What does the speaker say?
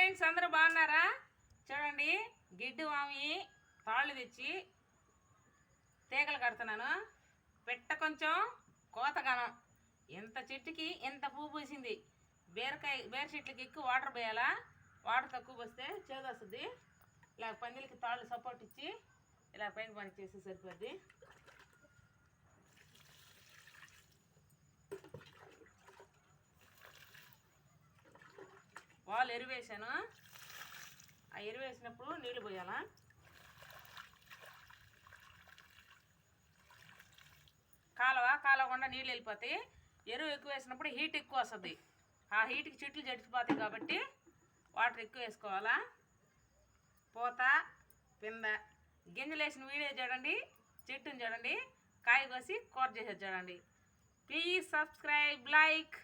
Friends అందరూ బాగున్నారా? చూడండి, గిడ్డు మామి తాళ్ళు తెచ్చి తీగలు కడుతున్నాను. పెట్ట కొంచెం కోతగానం. ఎంత చెట్టుకి ఎంత పువ్వు పూసింది. బీర చెట్లకి ఎక్కువ వాటర్ పోయాలా, వాటర్ తక్కువ పోస్తే చేదు వస్తుంది. ఇలా పందిలకి తాళ్ళు సపోర్ట్ ఇచ్చి ఇలా పైన పని చేస్తే సరిపోద్ది. వాళ్ళు ఎరువేసాను. ఆ ఎరువేసినప్పుడు నీళ్లు పోయాలా. కాలవకుండా నీళ్ళు వెళ్ళిపోతాయి. ఎరువు ఎక్కువ వేసినప్పుడు హీట్ ఎక్కువ వస్తుంది. ఆ హీట్కి చెట్లు జడిచిపోతాయి కాబట్టి వాటర్ ఎక్కువ వేసుకోవాలా. పూత పింద గింజలు వేసిన వీడియో చూడండి, చెట్టుని చూడండి, కాయ కోసి కూర చేసేది చూడండి. Please subscribe, like.